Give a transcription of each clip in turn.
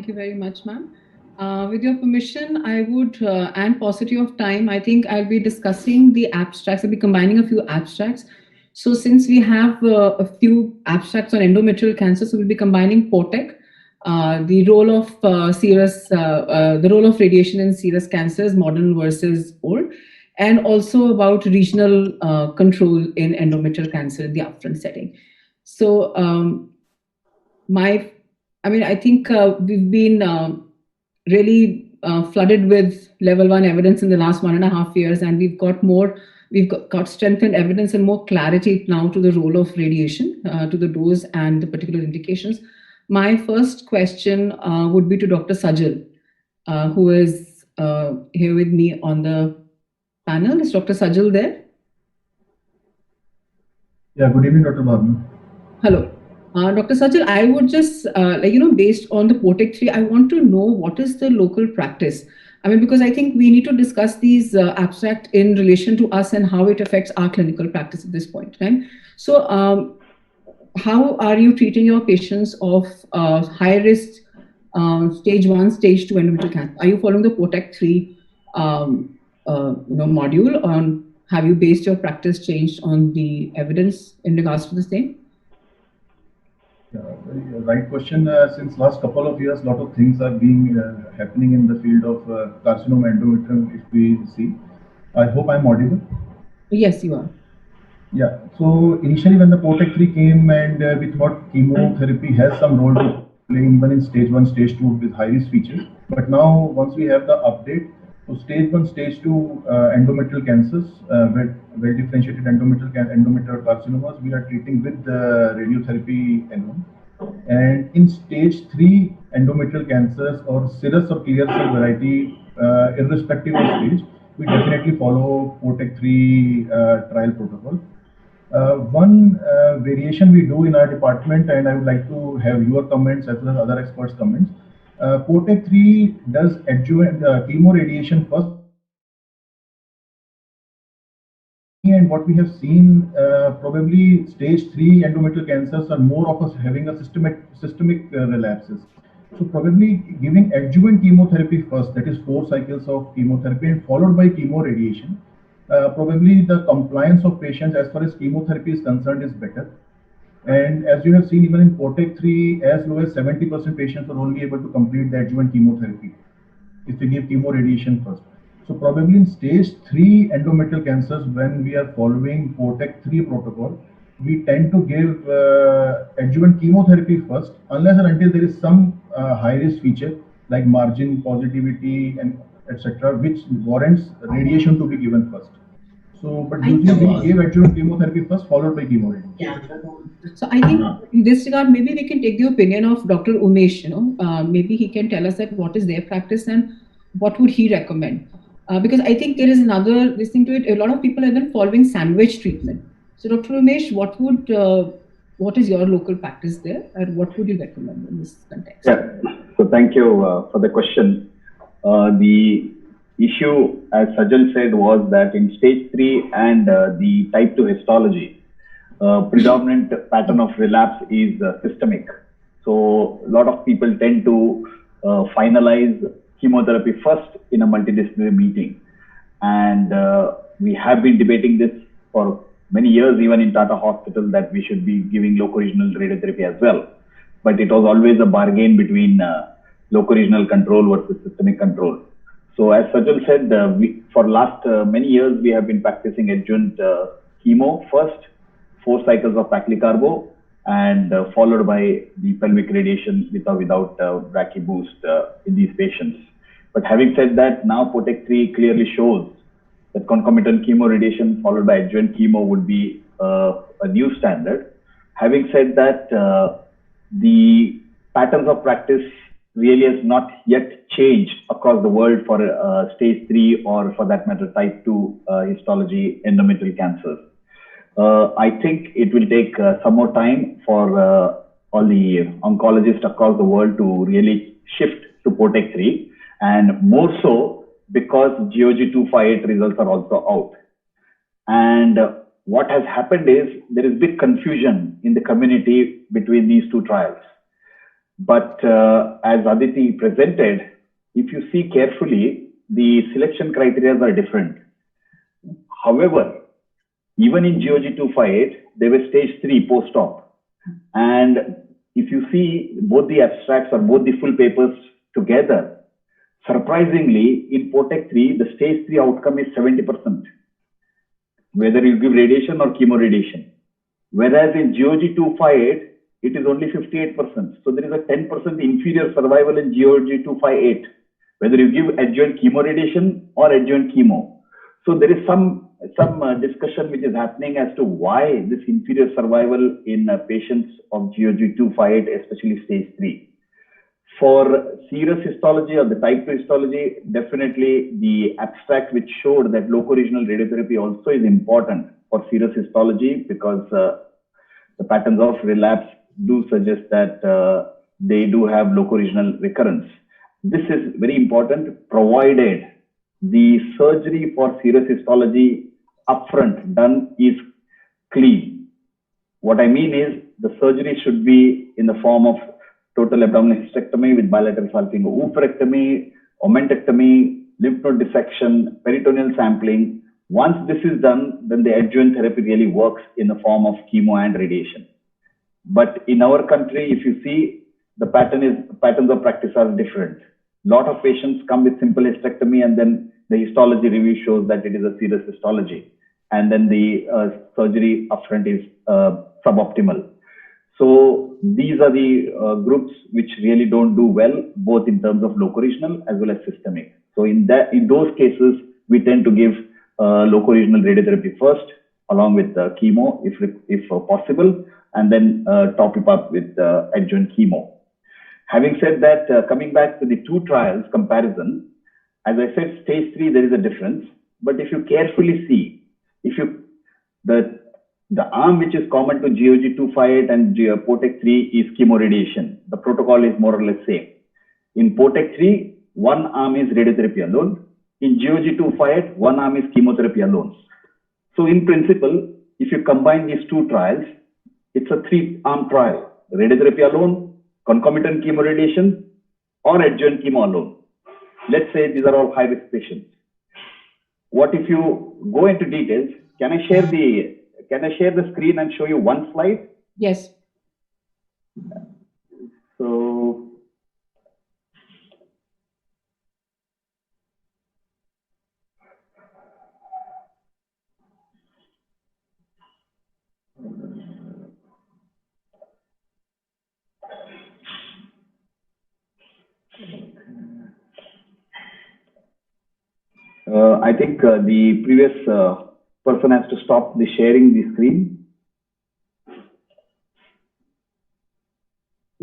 Thank you very much, ma'am. With your permission, I would, and paucity of time, I think I'll be discussing the abstracts. I'll be combining a few abstracts. So since we have a few abstracts on endometrial cancer, so we'll be combining POTEC, the role of the role of radiation in serous cancers, modern versus old, and also about regional control in endometrial cancer in the upfront setting. So my I mean, I think we've been really flooded with level one evidence in the last 1.5 years, and we've got strengthened evidence and more clarity now to the role of radiation, to the dose and the particular indications. My first question would be to Dr. Sajal, who is here with me on the panel. Is Dr. Sajal there? Yeah, good evening, Dr. Bhavna. Hello. Dr. Sajal, I would just, based on the POTEC 3, I want to know what is the local practice. I mean, because I think we need to discuss these abstract in relation to us and how it affects our clinical practice at this point, right? So, how are you treating your patients of high risk stage 1, stage 2 endometrial cancer? Are you following the POTEC 3 module? On have you based your practice changed on the evidence in regards to the same? Yeah, right question. Since last couple of years, a lot of things are being happening in the field of carcinoma endometrium. If we see, I hope I'm audible. Yes, you are. Yeah. So initially, when the POTEC 3 came, and we thought chemotherapy has some role to play even in stage 1, stage 2 with high risk features. But now, once we have the update, so stage 1, stage 2 endometrial cancers, well differentiated endometrial carcinomas, we are treating with radiotherapy alone. And in stage 3 endometrial cancers or serous or clear cell variety, irrespective of stage, we definitely follow POTEC 3 trial protocol. One variation we do in our department, and I would like to have your comments as well as other experts' comments. POTEC 3 does adjuvant chemoradiation first. And what we have seen, probably stage 3 endometrial cancers are more of us having a systemic relapses. So probably giving adjuvant chemotherapy first, that is 4 cycles of chemotherapy and followed by chemoradiation. Probably the compliance of patients as far as chemotherapy is concerned is better. And as you have seen, even in POTEC 3, as low as 70% patients are only able to complete the adjuvant chemotherapy if we give chemoradiation first. So probably in stage 3 endometrial cancers, when we are following POTEC 3 protocol, we tend to give adjuvant chemotherapy first, unless and until there is some high risk feature like margin positivity and etc., which warrants radiation to be given first. So, but usually we give adjuvant chemotherapy first, followed by chemoradiation. Yeah. So I think in this regard, maybe we can take the opinion of Dr. Umesh. Maybe he can tell us that what is their practice and what would he recommend. Because I think there is another listening to it. A lot of people have been following sandwich treatment. So, Dr. Umesh, what is your local practice there, and what would you recommend in this context? Yeah. So thank you for the question. The issue, as Sajal said, was that in stage 3 and the type 2 histology, predominant pattern of relapse is systemic. So a lot of people tend to finalize chemotherapy first in a multidisciplinary meeting. And we have been debating this for many years, even in Tata Hospital, that we should be giving loco-regional radiotherapy as well. But it was always a bargain between loco-regional control versus systemic control. So as Sajal said, for last many years, we have been practicing adjuvant chemo first, 4 cycles of paclitaxel, and followed by the pelvic radiation with or without brachy boost in these patients. But having said that, now POTEC 3 clearly shows that concomitant chemoradiation followed by adjuvant chemo would be a new standard. Having said that, the patterns of practice really has not yet changed across the world for stage 3 or for that matter type 2 histology endometrial cancers. I think it will take some more time for all the oncologists across the world to really shift to POTEC 3, and more so because GOG 258 results are also out. And what has happened is there is big confusion in the community between these two trials. But as Aditi presented, if you see carefully, the selection criteria are different. However, even in GOG 258, they were stage 3 post-op. And if you see both the abstracts or both the full papers together, surprisingly, in POTEC 3, the stage 3 outcome is 70%, whether you give radiation or chemoradiation. Whereas in GOG 258, it is only 58%. So there is a 10% inferior survival in GOG 258, whether you give adjuvant chemoradiation or adjuvant chemo. So there is some discussion which is happening as to why this inferior survival in patients of GOG 258, especially stage 3. For serous histology or the type 2 histology, definitely the abstract which showed that locoregional radiotherapy also is important for serous histology, because the patterns of relapse do suggest that they do have locoregional recurrence. This is very important, provided the surgery for serous histology upfront done is clean. What I mean is the surgery should be in the form of total abdominal hysterectomy with bilateral salpingo-oophorectomy, omentectomy, lymph node dissection, peritoneal sampling. Once this is done, then the adjuvant therapy really works in the form of chemo and radiation. But in our country, if you see, the patterns of practice are different. A lot of patients come with simple hysterectomy, and then the histology review shows that it is a serous histology, and then the surgery upfront is suboptimal. So these are the groups which really don't do well, both in terms of locoregional as well as systemic. So in those cases, we tend to give locoregional radiotherapy first, along with chemo, if possible, and then top it up with adjuvant chemo. Having said that, coming back to the two trials comparison, as I said, stage 3, there is a difference. But if you carefully see, the arm which is common to GOG 258 and POTEC 3 is chemoradiation. The protocol is more or less same. In POTEC 3, one arm is radiotherapy alone. In GOG 258, one arm is chemotherapy alone. So in principle, if you combine these two trials, it's a 3-arm trial: radiotherapy alone, concomitant chemoradiation, or adjuvant chemo alone. Let's say these are all high-risk patients. What if you go into details? Can I share the screen and show you one slide? Yes. So I think the previous person has to stop the sharing the screen.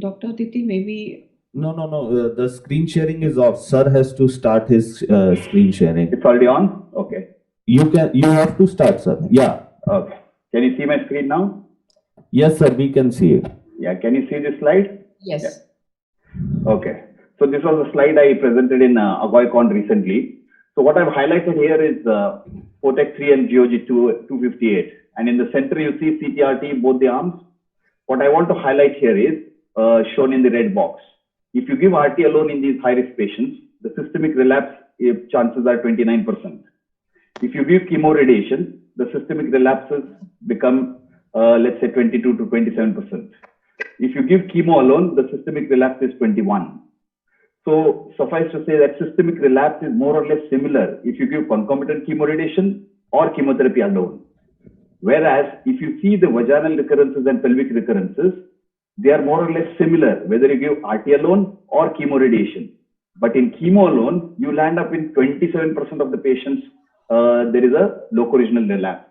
Dr. Aditi, maybe. No. The screen sharing is off. Sir has to start his screen sharing. It's already on? Okay. You have to start, sir. Yeah. Okay. Can you see my screen now? Yes, sir. We can see it. Yeah. Can you see this slide? Yes. Yeah. Okay. So this was a slide I presented in AGOICON recently. So what I've highlighted here is POTEC 3 and GOG 258. And in the center, you see CTRT, both the arms. What I want to highlight here is shown in the red box. If you give RT alone in these high-risk patients, the systemic relapse chances are 29%. If you give chemoradiation, the systemic relapses become, let's say, 22 to 27%. If you give chemo alone, the systemic relapse is 21. So suffice to say that systemic relapse is more or less similar if you give concomitant chemoradiation or chemotherapy alone. Whereas if you see the vaginal recurrences and pelvic recurrences, they are more or less similar, whether you give RT alone or chemoradiation. But in chemo alone, you land up in 27% of the patients, there is a locoregional relapse.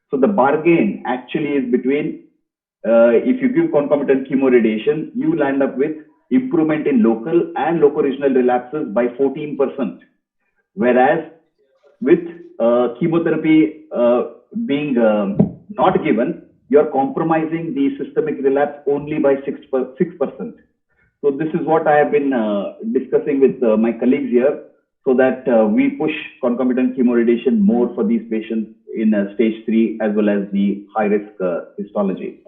So the bargain actually is between, if you give concomitant chemoradiation, you land up with improvement in local and locoregional relapses by 14%. Whereas with chemotherapy being not given, you're compromising the systemic relapse only by 6%. So this is what I have been discussing with my colleagues here, so that we push concomitant chemoradiation more for these patients in stage 3 as well as the high-risk histology.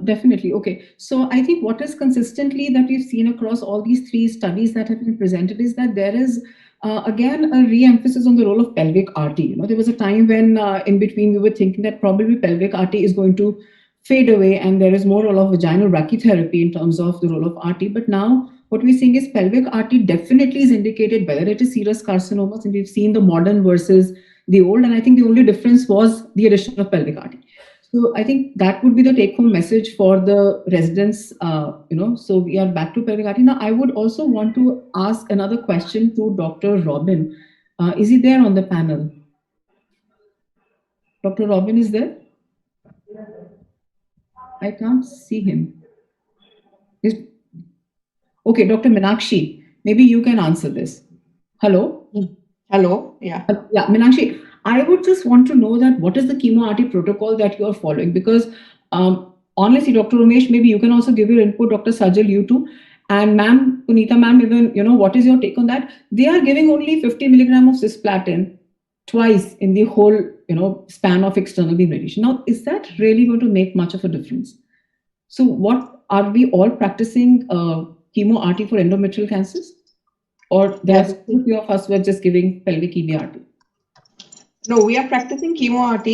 Definitely. Okay. So I think what is consistently that we've seen across all these three studies that have been presented is that there is again a re-emphasis on the role of pelvic RT. There was a time when in between we were thinking that probably pelvic RT is going to fade away and there is more role of vaginal brachytherapy in terms of the role of RT. But now what we're seeing is pelvic RT definitely is indicated, whether it is serous carcinomas, and we've seen the modern versus the old. And I think the only difference was the addition of pelvic RT. So I think that would be the take-home message for the residents. So we are back to pelvic RT. Now, I would also want to ask another question to Dr. Robin. Is he there on the panel? Dr. Robin is there? I can't see him. Okay, Dr. Meenakshi, maybe you can answer this. Hello? Hello. Yeah. Yeah, Meenakshi, I would just want to know that what is the chemo RT protocol that you are following? Because honestly, Dr. Umesh, maybe you can also give your input, Dr. Sajal, you too. And ma'am, Punita ma'am, even, what is your take on that? They are giving only 50 milligram of cisplatin twice in the whole, span of external beam radiation. Now, is that really going to make much of a difference? So what, are we all practicing chemo RT for endometrial cancers? Or there are a few of us who are just giving pelvic EBRT? No, we are practicing chemo RT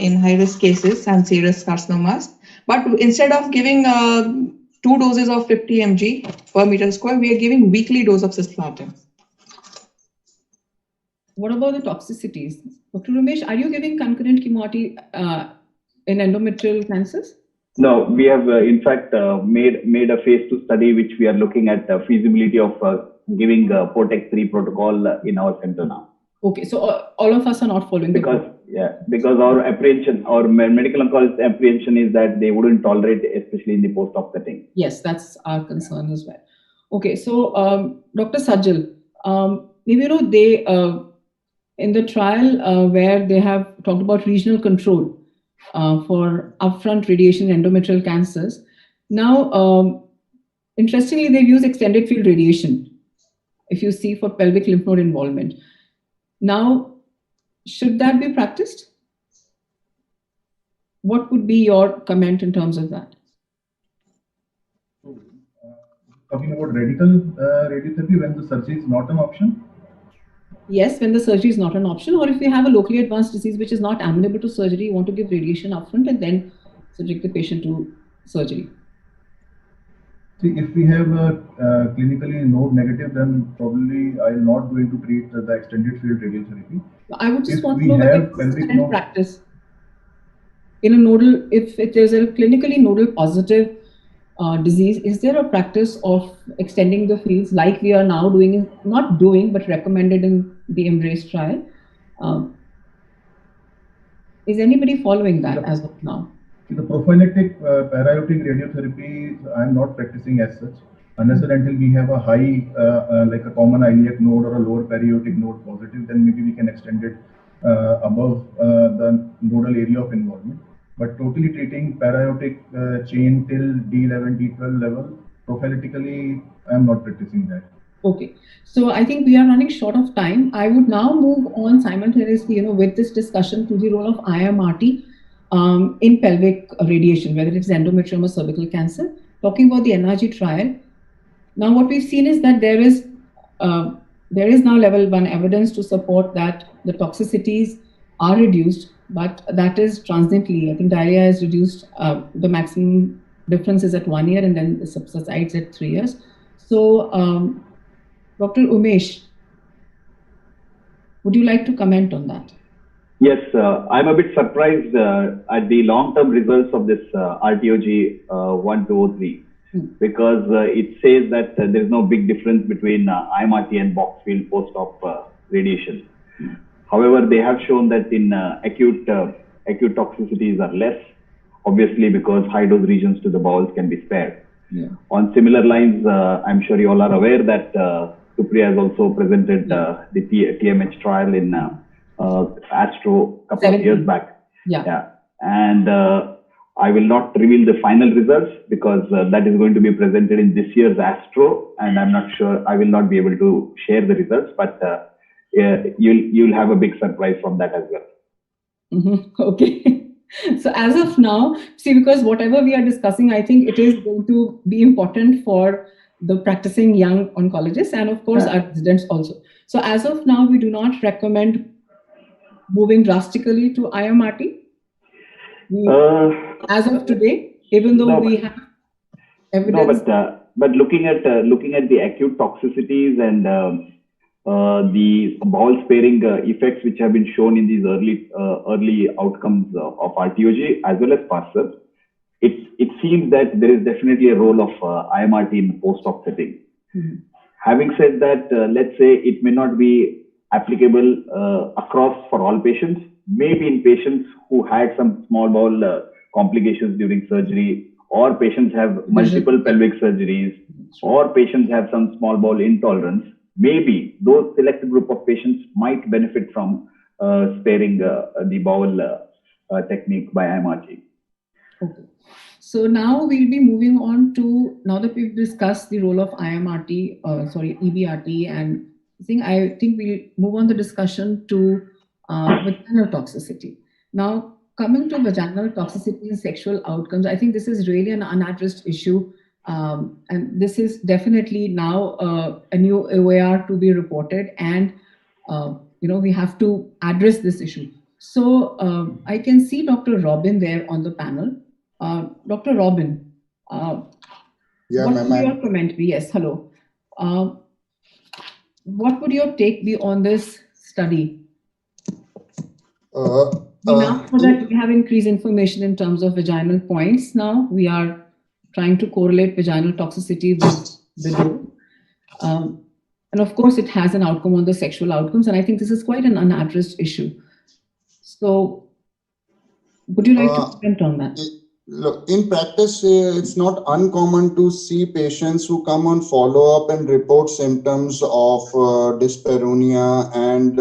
in high-risk cases and serous carcinomas. But instead of giving 2 doses of 50 mg per meter square, we are giving weekly dose of cisplatin. What about the toxicities? Dr. Ramesh, are you giving concurrent chemo RT in endometrial cancers? No, we have in fact made a phase 2 study which we are looking at the feasibility of giving POTEX 3 protocol in our center now. Okay, so all of us are not following because our apprehension, our medical oncologist apprehension is that they wouldn't tolerate, especially in the post-op setting. Yes, that's our concern as well. Okay, so Dr. Sajal, maybe they in the trial where they have talked about regional control for upfront radiation in endometrial cancers. Now, interestingly, they've used extended field radiation, if you see, for pelvic lymph node involvement. Now, should that be practiced? What would be your comment in terms of that? Talking about radical radiotherapy when the surgery is not an option? Yes, when the surgery is not an option, or if you have a locally advanced disease which is not amenable to surgery, you want to give radiation upfront and then subject the patient to surgery. See, if we have a clinically node negative, then probably I'm not going to treat the extended field radiotherapy. I would just want to know whether it's in practice. In a nodal, if it is a clinically nodal positive disease, is there a practice of extending the fields like we are now doing, not doing, but recommended in the EMBRACE trial? Is anybody following that as of now? The prophylactic para-aortic radiotherapy, I'm not practicing as such. Unless and until we have a high, like a common iliac node or a lower para-aortic node positive, then maybe we can extend it above the nodal area of involvement. But totally treating para-aortic chain till D11, D12 level, prophylactically, I'm not practicing that. Okay, so I think we are running short of time. I would now move on simultaneously, with this discussion to the role of IMRT in pelvic radiation, whether it's endometrium or cervical cancer. Talking about the NRG trial, now what we've seen is that there is now level 1 evidence to support that the toxicities are reduced, but that is transiently. I think diarrhea is reduced. The maximum difference is at 1 year, and then it subsides at 3 years. So, Dr. Umesh, would you like to comment on that? Yes, I'm a bit surprised at the long-term results of this RTOG 1203 because it says that there is no big difference between IMRT and box field post-op radiation. However, they have shown that in acute toxicities are less, obviously because high-dose regions to the bowels can be spared. Yeah. On similar lines, I'm sure you all are aware that Supriya has also presented the TMH trial in Astro a couple of years back. Yeah. And I will not reveal the final results because that is going to be presented in this year's Astro, and I'm not sure, I will not be able to share the results, but you'll have a big surprise from that as well. Mm-hmm. Okay. So as of now, see, because whatever we are discussing, I think it is going to be important for the practicing young oncologists and of course our residents also. So as of now, we do not recommend moving drastically to IMRT. As of today, even though we have evidence. No, but looking at the acute toxicities and the bowel sparing effects which have been shown in these early outcomes of RTOG as well as PARSEF, it seems that there is definitely a role of IMRT in the post-op setting. Mm-hmm. Having said that, let's say it may not be applicable across for all patients. Maybe in patients who had some small bowel complications during surgery, or patients have multiple pelvic surgeries, or patients have some small bowel intolerance, maybe those selected group of patients might benefit from sparing the bowel technique by IMRT. Okay. So now we'll be moving on to, now that we've discussed the role of IMRT, EBRT, and I think we'll move on the discussion to vaginal toxicity. Now, coming to vaginal toxicity and sexual outcomes, I think this is really an unaddressed issue. And this is definitely now a new OAR to be reported, and we have to address this issue. So I can see Dr. Robin there on the panel. Dr. Robin, what would your comment be? Yes, hello. What would your take be on this study? Now that we have increased information in terms of vaginal points, now we are trying to correlate vaginal toxicity with the dose. And of course, it has an outcome on the sexual outcomes. And I think this is quite an unaddressed issue. So would you like to comment on that? Look, in practice, it's not uncommon to see patients who come on follow-up and report symptoms of dyspareunia and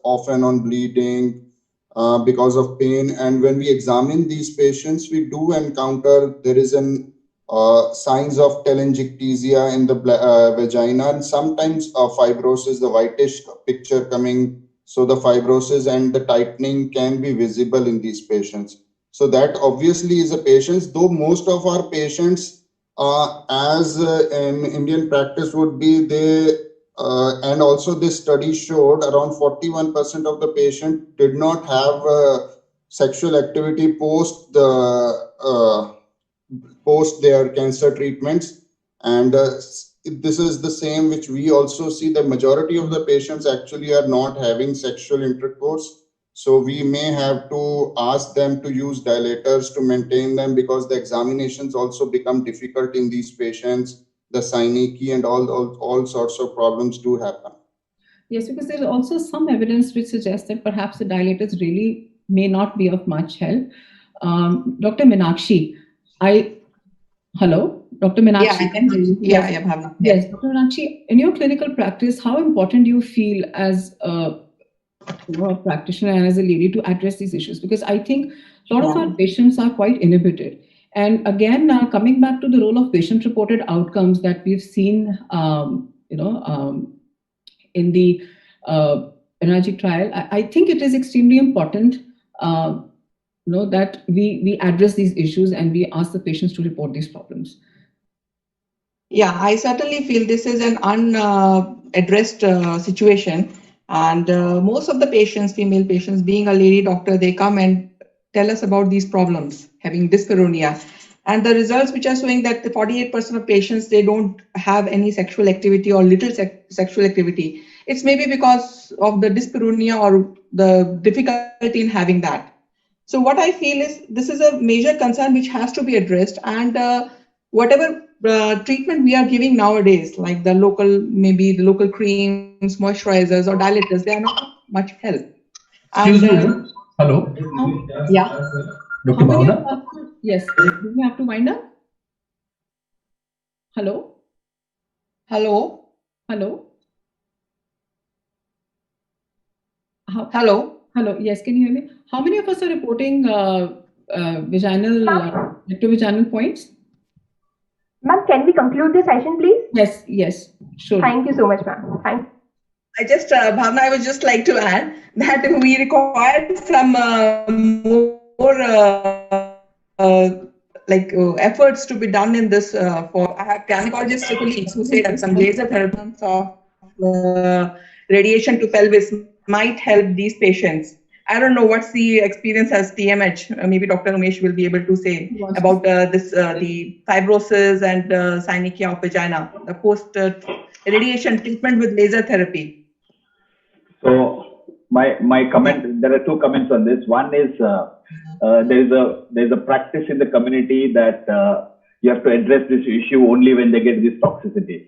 often on bleeding because of pain. And when we examine these patients, we do encounter there is an signs of telangiectasia in the vagina, and sometimes fibrosis, the whitish picture coming. So the fibrosis and the tightening can be visible in these patients. So that obviously is a patient, though most of our patients, as in Indian practice would be, and also this study showed around 41% of the patient did not have sexual activity post their cancer treatments. And this is the same which we also see. The majority of the patients actually are not having sexual intercourse. So we may have to ask them to use dilators to maintain them, because the examinations also become difficult in these patients. The synecdoche and all sorts of problems do happen. Yes, because there's also some evidence which suggests that perhaps the dilators really may not be of much help. Dr. Meenakshi, hello, Dr. Meenakshi. Yeah, I can hear you. Yeah, Bhavna. Yes, Dr. Meenakshi, in your clinical practice, how important do you feel as a practitioner and as a lady to address these issues? Because I think a lot of our patients are quite inhibited. And again, coming back to the role of patient-reported outcomes that we've seen, in the NRG trial, I think it is extremely important, that we address these issues and we ask the patients to report these problems. Yeah, I certainly feel this is an unaddressed situation. And most of the patients, female patients, being a lady doctor, they come and tell us about these problems, having dyspareunia. And the results which are showing that the 48% of patients, they don't have any sexual activity or little sexual activity. It's maybe because of the dyspareunia or the difficulty in having that. So what I feel is this is a major concern which has to be addressed. And whatever treatment we are giving nowadays, like maybe the local creams, moisturizers or dilators, they are not much help. Excuse me. Hello. Yeah. Dr. Bhavna? Yes. Do we have to wind up? Hello? Hello? Hello? Hello? Hello. Yes, can you hear me? How many of us are reporting vaginal points? Ma'am, can we conclude the session, please? Yes, sure. Thank you so much, ma'am. Thank you. I just, Bhavna, I would just like to add that we require some more efforts to be done in this. I have gynecologist colleagues who say that some laser therapy of radiation to pelvis might help these patients. I don't know what's the experience as TMH. Maybe Dr. Umesh will be able to say about the fibrosis and synechia of vagina, the post radiation treatment with laser therapy. So my comment, there are two comments on this. One is there's a practice in the community that you have to address this issue only when they get this toxicity.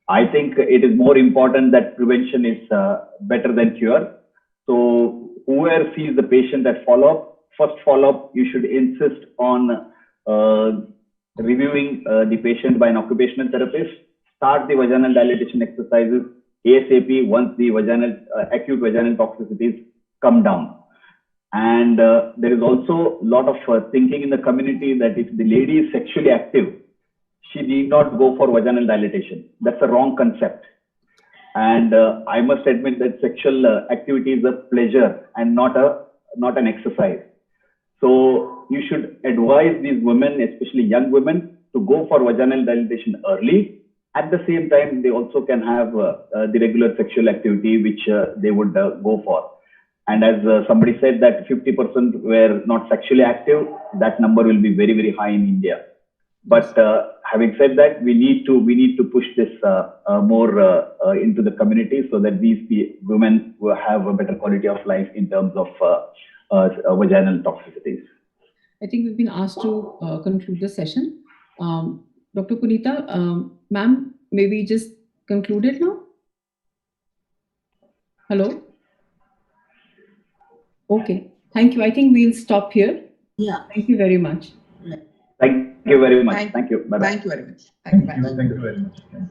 I think it is more important that prevention is better than cure. So whoever sees the patient at first follow-up, you should insist on reviewing the patient by an occupational therapist. Start the vaginal dilatation exercises ASAP once the acute vaginal toxicities come down. And there is also a lot of thinking in the community that if the lady is sexually active, she need not go for vaginal dilatation. That's a wrong concept. And I must admit that sexual activity is a pleasure and not an exercise. So you should advise these women, especially young women, to go for vaginal dilatation early. At the same time, they also can have the regular sexual activity which they would go for. And as somebody said that 50% were not sexually active, that number will be very, very high in India. But having said that, we need to push this more into the community so that these women will have a better quality of life in terms of vaginal toxicities. I think we've been asked to conclude the session. Dr. Punita, ma'am, may we just conclude it now? Hello? Okay, thank you. I think we'll stop here. Yeah. Thank you very much. Thank you very much. Thank you. Bye-bye. Thank you very much. Thank you very much.